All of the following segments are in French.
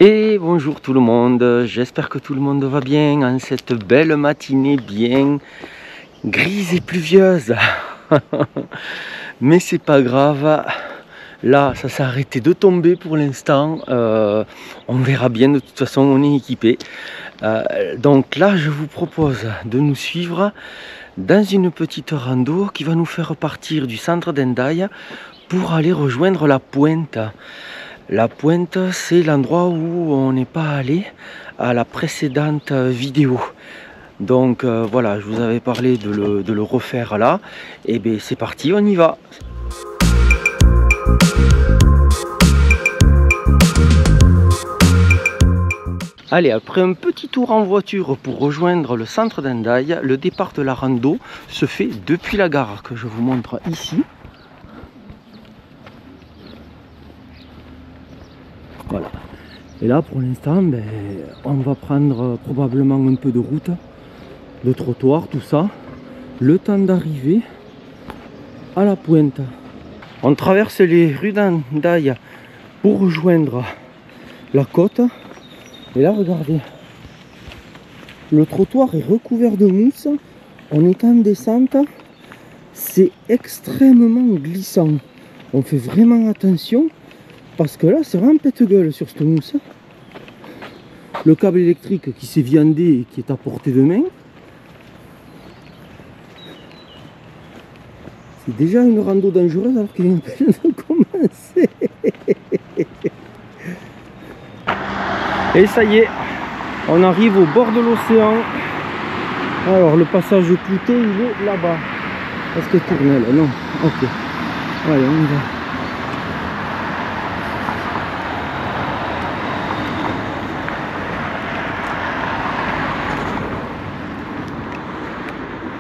Et bonjour tout le monde, j'espère que tout le monde va bien en cette belle matinée bien grise et pluvieuse. Mais c'est pas grave, là ça s'est arrêté de tomber pour l'instant, on verra bien, de toute façon on est équipé. Donc là je vous propose de nous suivre dans une petite rando qui va nous faire partir du centre d'Hendaye pour aller rejoindre la pointe. La pointe, c'est l'endroit où on n'est pas allé à la précédente vidéo. Donc voilà, je vous avais parlé de le refaire là. Et bien c'est parti, on y va. Allez, après un petit tour en voiture pour rejoindre le centre d'Hendaye, le départ de la rando se fait depuis la gare que je vous montre ici. Voilà. Et là pour l'instant on va prendre probablement un peu de route, de trottoir, tout ça, le temps d'arriver à la pointe. On traverse les rues d'Hendaye pour rejoindre la côte. Et là regardez, le trottoir est recouvert de mousse, on est en descente, c'est extrêmement glissant. On fait vraiment attention. Parce que là, c'est vraiment pète-gueule sur cette mousse. Le câble électrique qui s'est viandé et qui est à portée de main. C'est déjà une rando dangereuse alors qu'il vient à peine de commencer. Et ça y est, on arrive au bord de l'océan. Alors, le passage clouté, il est là-bas. Est-ce que tourne là? Non. Ok. Allez, on y va.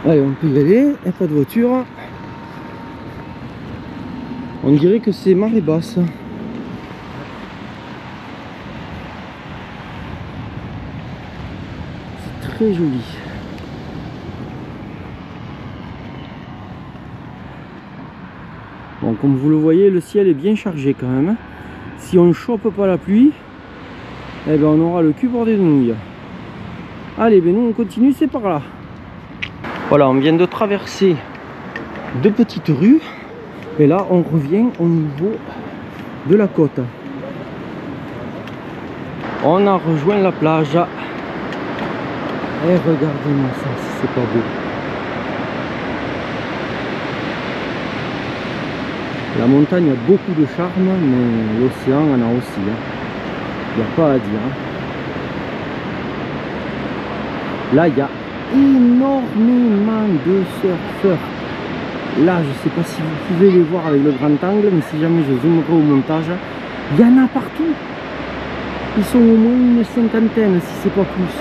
Allez, on peut y aller, il n'y a pas de voiture. On dirait que c'est marée basse. C'est très joli. Bon, comme vous le voyez, le ciel est bien chargé quand même. Si on ne chope pas la pluie, eh ben on aura le cul bordé de nouilles. Allez, ben nous on continue, c'est par là. Voilà, on vient de traverser deux petites rues et là on revient au niveau de la côte. On a rejoint la plage. Et regardez-moi ça, si c'est pas beau. La montagne a beaucoup de charme, mais l'océan en a aussi. Il n'y a pas à dire. Là, il y a énormément de surfeurs. Là, je ne sais pas si vous pouvez les voir avec le grand angle, mais si jamais je zoomerai au montage, il y en a partout. Ils sont au moins une cinquantaine, si c'est pas plus.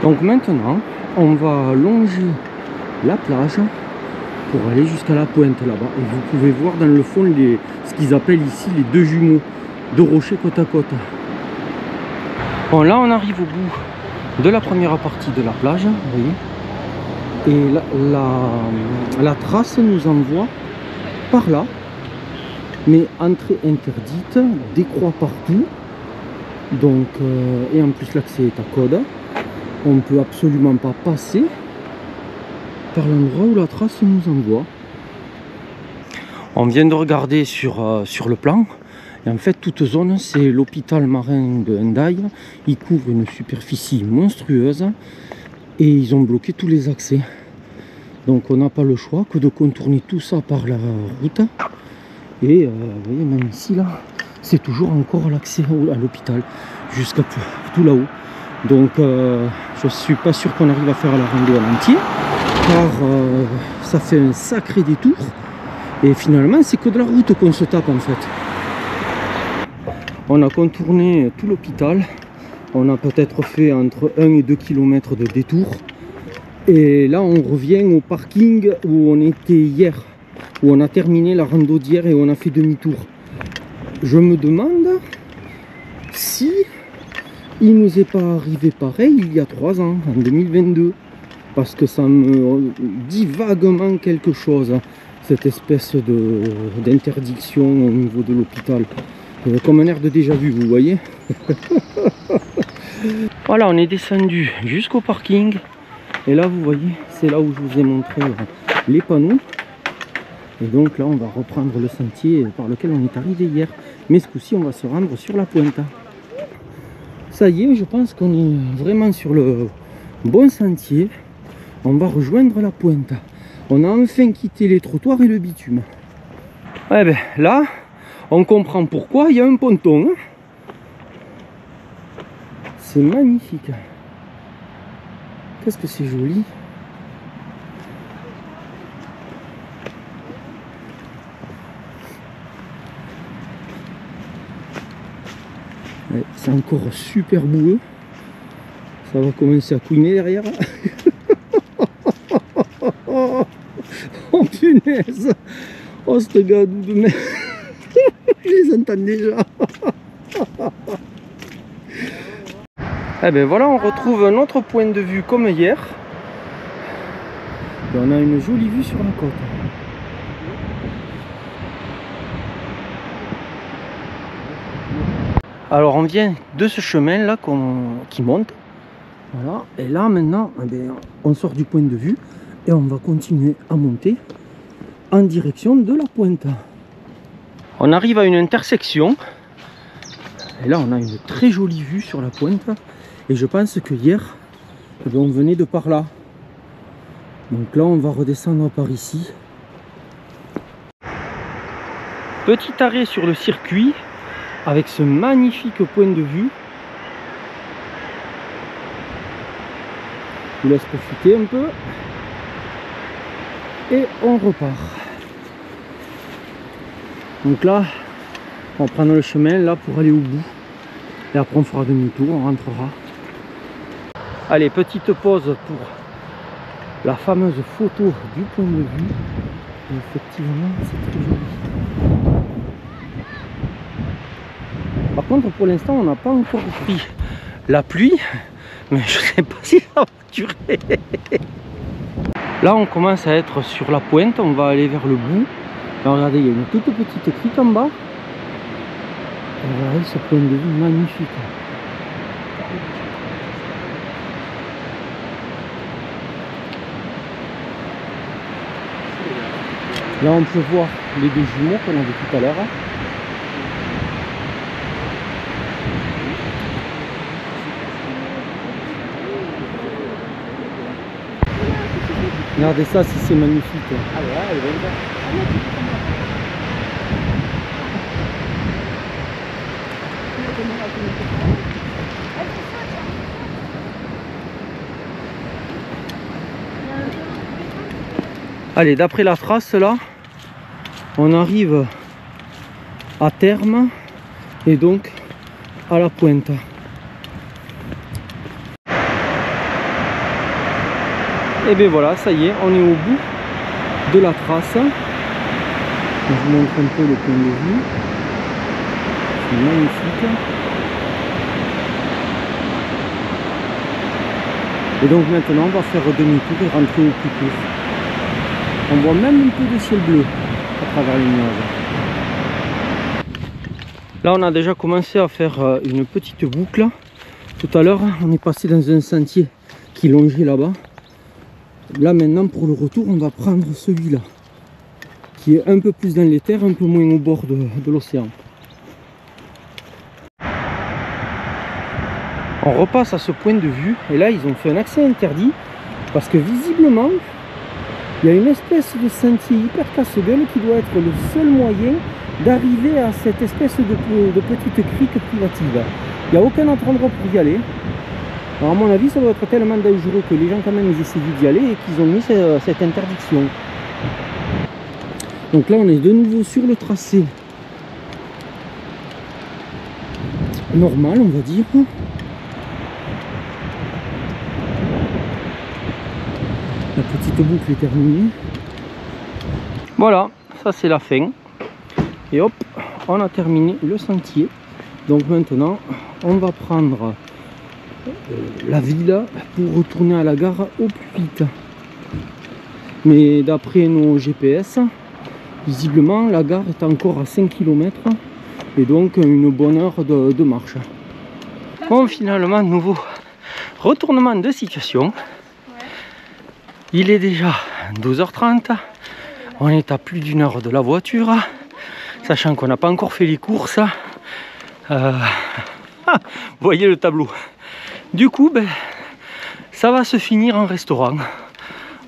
Donc maintenant, on va longer la plage pour aller jusqu'à la pointe là-bas. Et vous pouvez voir dans le fond ce qu'ils appellent ici les deux jumeaux de rochers côte à côte. Bon, là, on arrive au bout de la première partie de la plage, vous voyez, et la trace nous envoie par là, mais entrée interdite, des croix partout, donc et en plus l'accès est à code, on ne peut absolument pas passer par l'endroit où la trace nous envoie. On vient de regarder sur le plan. Et en fait, toute zone, c'est l'hôpital marin de Hendaye. Il couvre une superficie monstrueuse et ils ont bloqué tous les accès. Donc on n'a pas le choix que de contourner tout ça par la route. Et vous voyez, même ici, là, c'est toujours encore l'accès à l'hôpital, jusqu'à tout là-haut. Donc je suis pas sûr qu'on arrive à faire la rando en entier, car ça fait un sacré détour. Et finalement, c'est que de la route qu'on se tape en fait. On a contourné tout l'hôpital, on a peut-être fait entre 1 et 2 km de détour. Et là on revient au parking où on était hier, où on a terminé la rando d'hier et on a fait demi-tour. Je me demande si il nous est pas arrivé pareil il y a 3 ans, en 2022. Parce que ça me dit vaguement quelque chose, cette espèce d'interdiction au niveau de l'hôpital. Comme un air de déjà vu, vous voyez. Voilà, on est descendu jusqu'au parking. Et là, vous voyez, c'est là où je vous ai montré les panneaux. Et donc là, on va reprendre le sentier par lequel on est arrivé hier. Mais ce coup-ci, on va se rendre sur la Puenta. Ça y est, je pense qu'on est vraiment sur le bon sentier. On va rejoindre la Puenta. On a enfin quitté les trottoirs et le bitume. Ouais, ben là, on comprend pourquoi il y a un ponton. Hein. C'est magnifique. Qu'est-ce que c'est joli. Ouais, c'est encore super boueux. Ça va commencer à couiner derrière. Oh punaise. Oh ce gadou de merde. Je les entends déjà. Eh ben voilà, on retrouve un autre point de vue comme hier. Et on a une jolie vue sur la côte. Alors on vient de ce chemin là qui monte. Voilà. Et là maintenant, eh ben, on sort du point de vue et on va continuer à monter en direction de la Puenta. On arrive à une intersection. Et là on a une très jolie vue sur la Puenta. Et je pense que hier, eh ben, on venait de par là. Donc là on va redescendre par ici. Petit arrêt sur le circuit avec ce magnifique point de vue. Je vous laisse profiter un peu. Et on repart. Donc là, on va prendre le chemin là pour aller au bout. Et après on fera demi-tour, on rentrera. Allez, petite pause pour la fameuse photo du point de vue. Et effectivement, c'est très joli. Par contre, pour l'instant, on n'a pas encore pris la pluie. Mais je ne sais pas si ça va durer. Là, on commence à être sur la pointe. On va aller vers le bout. Là, regardez, il y a une toute petite crique en bas. Et voilà ce point de vue magnifique. Là on peut voir les deux jumeaux qu'on avait tout à l'heure. Regardez ça, si c'est magnifique. Allez, d'après la trace là, on arrive à terme et donc à la Puenta. Et bien voilà, ça y est, on est au bout de la trace. Je vous montre un peu le point de vue. C'est magnifique. Et donc maintenant, on va faire demi-tour et rentrer au plus court. On voit même un peu de ciel bleu à travers les nuages. Là, on a déjà commencé à faire une petite boucle. Tout à l'heure, on est passé dans un sentier qui longeait là-bas. Là, maintenant, pour le retour, on va prendre celui-là, qui est un peu plus dans les terres, un peu moins au bord de l'océan. On repasse à ce point de vue, et là, ils ont fait un accès interdit, parce que visiblement, il y a une espèce de sentier hyper casse-gueule qui doit être le seul moyen d'arriver à cette espèce de petite crique privative. Il n'y a aucun autre endroit pour y aller. Alors à mon avis, ça doit être tellement dangereux que les gens quand même ils essayent d'y aller et qu'ils ont mis cette interdiction. Donc là, on est de nouveau sur le tracé normal, on va dire. La petite boucle est terminée. Voilà, ça c'est la fin. Et hop, on a terminé le sentier. Donc maintenant, on va prendre la ville pour retourner à la gare au plus vite. Mais d'après nos GPS, visiblement la gare est encore à 5 km. et donc une bonne heure de marche. Bon, finalement, nouveau retournement de situation. Il est déjà 12h30, on est à plus d'une heure de la voiture, sachant qu'on n'a pas encore fait les courses. Vous voyez le tableau. Du coup, ben, ça va se finir en restaurant.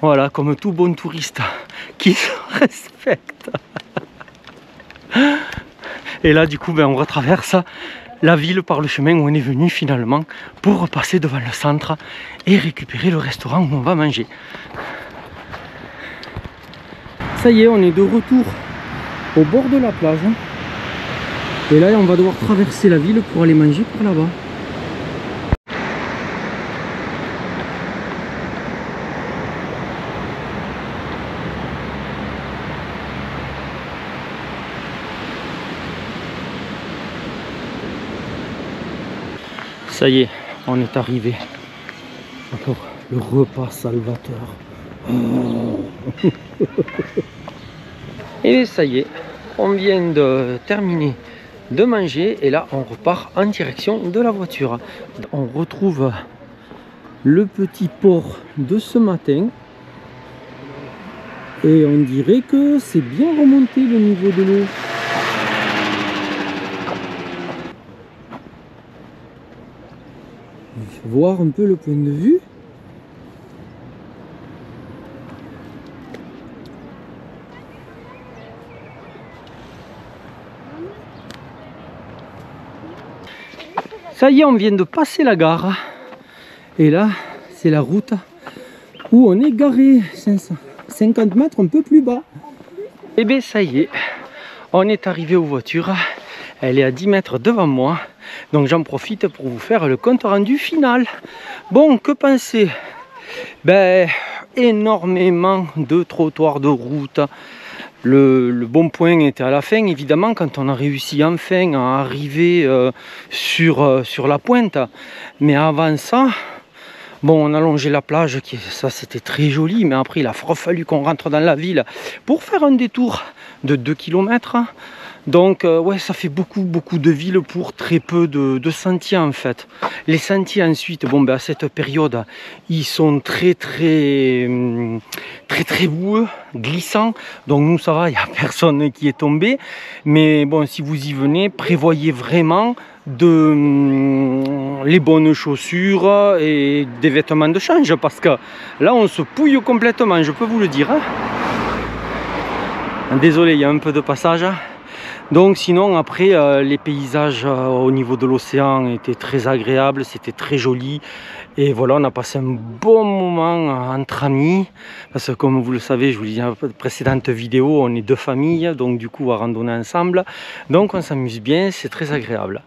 Voilà, comme tout bon touriste qui se respecte. Et là, du coup, ben, on retraverse la ville par le chemin où on est venu finalement pour repasser devant le centre et récupérer le restaurant où on va manger. Ça y est, on est de retour au bord de la plage. Et là, on va devoir traverser la ville pour aller manger par là-bas. Ça y est, on est arrivé. Encore le repas salvateur. Oh. Et ça y est, on vient de terminer de manger et là on repart en direction de la voiture. On retrouve le petit port de ce matin et on dirait que c'est bien remonté le niveau de l'eau. Voir un peu le point de vue. Ça y est, on vient de passer la gare et là c'est la route où on est garé, 50 mètres un peu plus bas. Et bien ça y est, on est arrivé aux voitures, elle est à 10 mètres devant moi, donc j'en profite pour vous faire le compte rendu final. Bon, que penser? Ben, énormément de trottoirs, de routes. Le bon point était à la fin, évidemment, quand on a réussi enfin à arriver sur la pointe. Mais avant ça, bon, on a longé la plage, ça c'était très joli, mais après il a fallu qu'on rentre dans la ville pour faire un détour de 2 km. Donc ouais, ça fait beaucoup de villes pour très peu de sentiers en fait. Les sentiers ensuite, bon ben à cette période, ils sont très boueux, glissants. Donc nous ça va, il n'y a personne qui est tombé. Mais bon, si vous y venez, prévoyez vraiment les bonnes chaussures et des vêtements de change parce que là on se pouille complètement, je peux vous le dire. Désolé, il y a un peu de passage. Donc sinon après les paysages au niveau de l'océan étaient très agréables, c'était très joli et voilà, on a passé un bon moment entre amis parce que comme vous le savez, je vous l'ai dit dans la précédente vidéo, on est deux familles, donc du coup on va randonner ensemble, donc on s'amuse bien, c'est très agréable.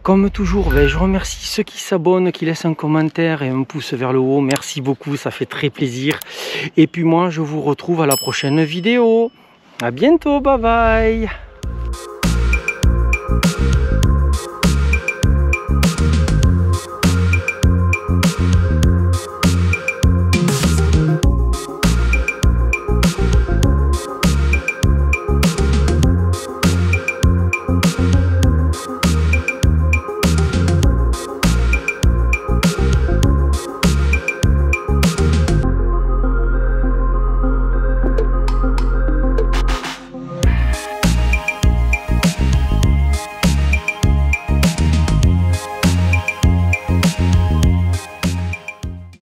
Comme toujours, ben, je remercie ceux qui s'abonnent, qui laissent un commentaire et un pouce vers le haut, merci beaucoup, ça fait très plaisir. Et puis moi je vous retrouve à la prochaine vidéo, à bientôt, bye bye.